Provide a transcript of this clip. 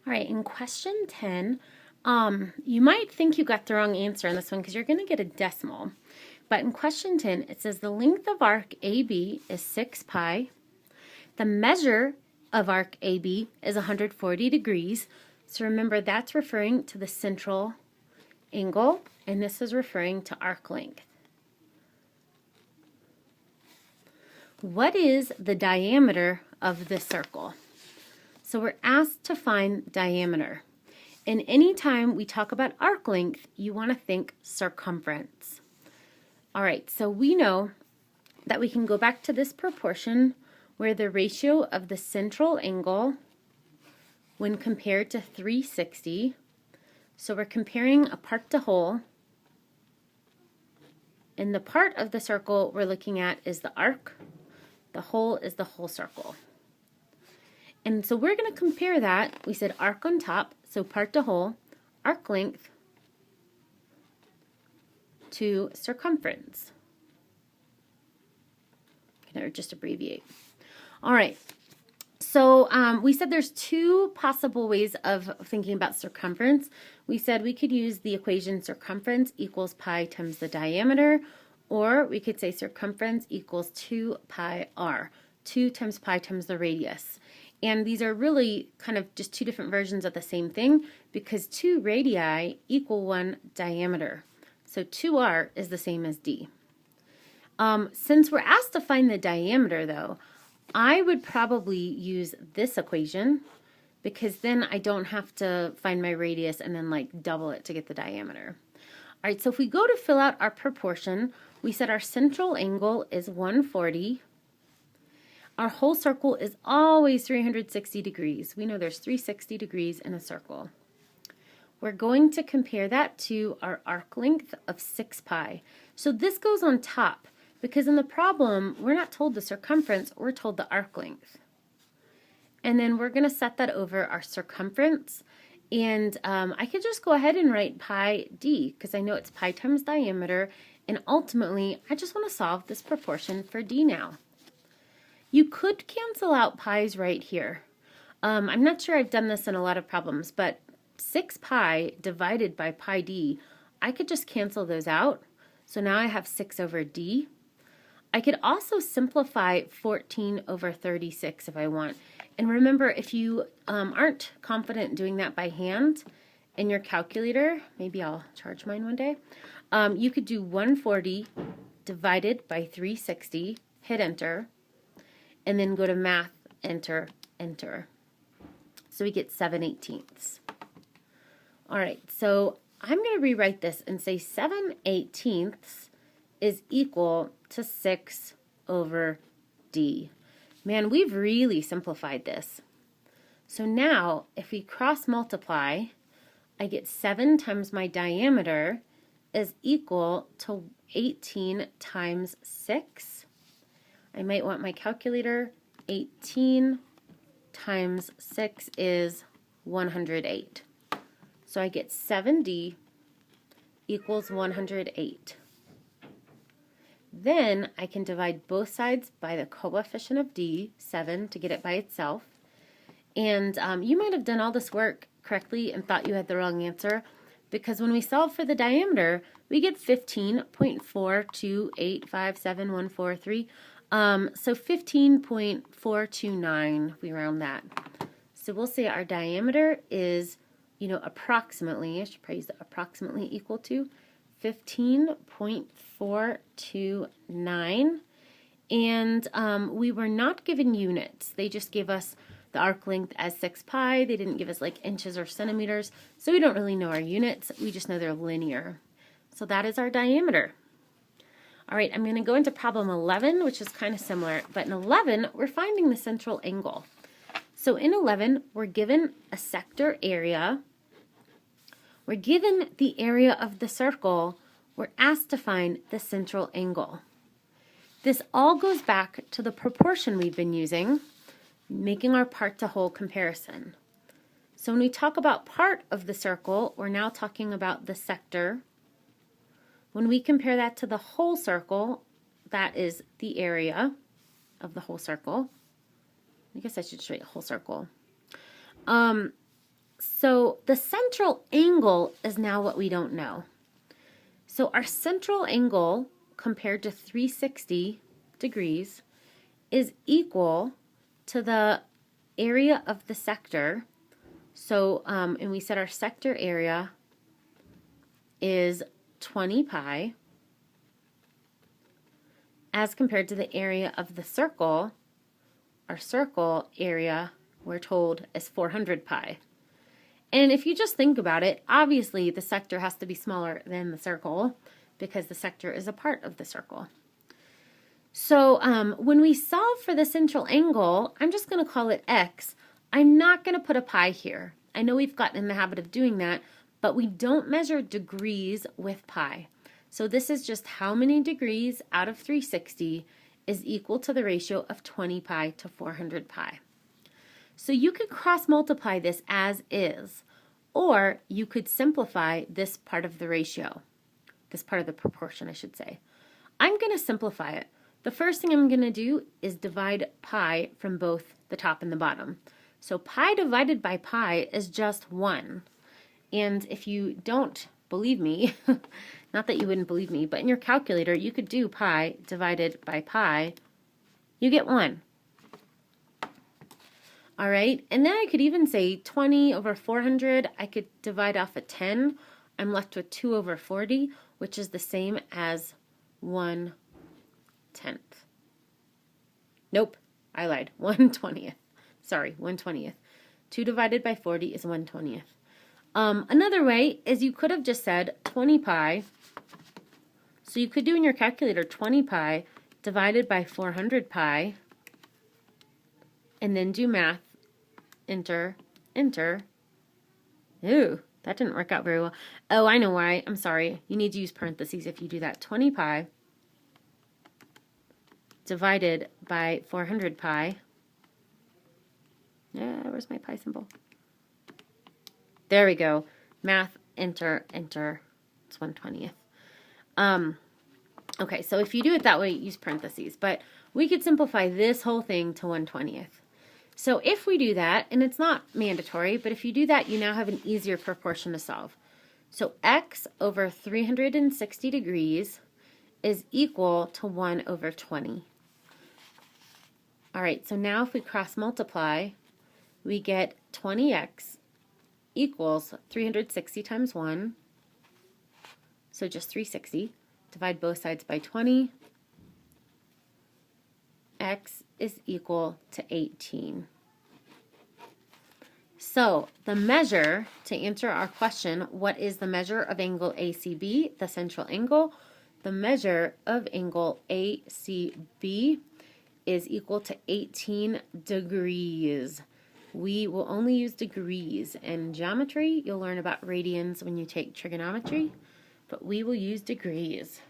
All right, in question 10, you might think you got the wrong answer on this one because you're going to get a decimal. But in question 10, it says the length of arc AB is 6 pi. The measure of arc AB is 140 degrees. So remember, that's referring to the central angle, and this is referring to arc length. What is the diameter of this circle? So we're asked to find diameter. And anytime we talk about arc length, you want to think circumference. All right, so we know that we can go back to this proportion where the ratio of the central angle when compared to 360, so we're comparing a part to whole, and the part of the circle we're looking at is the arc, the whole is the whole circle. And so we're going to compare that. We said arc on top, so part to whole, arc length to circumference. Or just abbreviate. All right. So we said there's two possible ways of thinking about circumference. We said we could use the equation circumference equals pi times the diameter, or we could say circumference equals 2 pi r, 2 times pi times the radius. And these are really kind of just two different versions of the same thing because 2 radii equal 1 diameter. So 2r is the same as d. Since we're asked to find the diameter, though, I would probably use this equation because then I don't have to find my radius and then like double it to get the diameter. All right, so if we go to fill out our proportion, we said our central angle is 140. Our whole circle is always 360 degrees. We know there's 360 degrees in a circle. We're going to compare that to our arc length of 6 pi. So this goes on top because in the problem, we're not told the circumference, we're told the arc length. And then we're going to set that over our circumference. And I could just go ahead and write pi d because I know it's pi times diameter. And ultimately, I just want to solve this proportion for d now. You could cancel out pi's right here. I'm not sure I've done this in a lot of problems, but 6 pi divided by pi d, I could just cancel those out. So now I have 6 over d. I could also simplify 14 over 36 if I want. And remember, if you aren't confident doing that by hand in your calculator, maybe I'll charge mine one day, you could do 140 divided by 360, hit enter, and then go to math, enter, enter. So we get 7/18. All right, so I'm going to rewrite this and say 7/18 is equal to 6 over d. Man, we've really simplified this. So now, if we cross multiply, I get 7 times my diameter is equal to 18 times 6. I might want my calculator. 18 times 6 is 108. So I get 7d equals 108. Then I can divide both sides by the coefficient of d, 7, to get it by itself. And you might have done all this work correctly and thought you had the wrong answer because when we solve for the diameter, we get 15.4285714. So 15.429, we round that. So we'll say our diameter is, approximately, I should probably use the approximately equal to 15.429. And we were not given units. They just gave us the arc length as 6 pi. They didn't give us like inches or centimeters. So we don't really know our units. We just know they're linear. So that is our diameter. All right, I'm going to go into problem 11, which is kind of similar. But in 11, we're finding the central angle. So in 11, we're given a sector area. We're given the area of the circle. We're asked to find the central angle. This all goes back to the proportion we've been using, making our part to whole comparison. So when we talk about part of the circle, we're now talking about the sector. When we compare that to the whole circle, that is the area of the whole circle. I guess I should just write whole circle. So the central angle is now what we don't know. So our central angle compared to 360 degrees is equal to the area of the sector. So, and we said our sector area is 20 pi as compared to the area of the circle. Our circle area, we're told, is 400 pi. And if you just think about it, obviously the sector has to be smaller than the circle because the sector is a part of the circle. So when we solve for the central angle, I'm just going to call it x. I'm not going to put a pi here. I know we've gotten in the habit of doing that, but we don't measure degrees with pi. So this is just how many degrees out of 360 is equal to the ratio of 20 pi to 400 pi. So you could cross multiply this as is, or you could simplify this part of the ratio, this part of the proportion, I should say. I'm going to simplify it. The first thing I'm going to do is divide pi from both the top and the bottom. So pi divided by pi is just 1. And if you don't believe me, not that you wouldn't believe me, but in your calculator you could do pi divided by pi. You get 1. All right, and then I could even say 20 over 400, I could divide off a 10. I'm left with 2 over 40, which is the same as 1/10. Nope, I lied, 1/20th. Sorry, 1/20th. 2 divided by 40 is 1/20th. Another way is you could have just said 20 pi. So you could do in your calculator 20 pi divided by 400 pi, and then do math. Enter, enter. Ooh, that didn't work out very well. Oh, I know why. I'm sorry. You need to use parentheses if you do that. 20 pi divided by 400 pi. Yeah, where's my pi symbol? There we go. Math, enter, enter. It's 1/20th. Okay, so if you do it that way, use parentheses. But we could simplify this whole thing to 1/20th. So if we do that, and it's not mandatory, but if you do that, you now have an easier proportion to solve. So x over 360 degrees is equal to 1 over 20. All right, so now if we cross multiply, we get 20x equals 360 times 1, so just 360. Divide both sides by 20. X is equal to 18. So the measure, to answer our question, what is the measure of angle ACB, the central angle? The measure of angle ACB is equal to 18 degrees. We will only use degrees. In geometry, you'll learn about radians when you take trigonometry, but we will use degrees.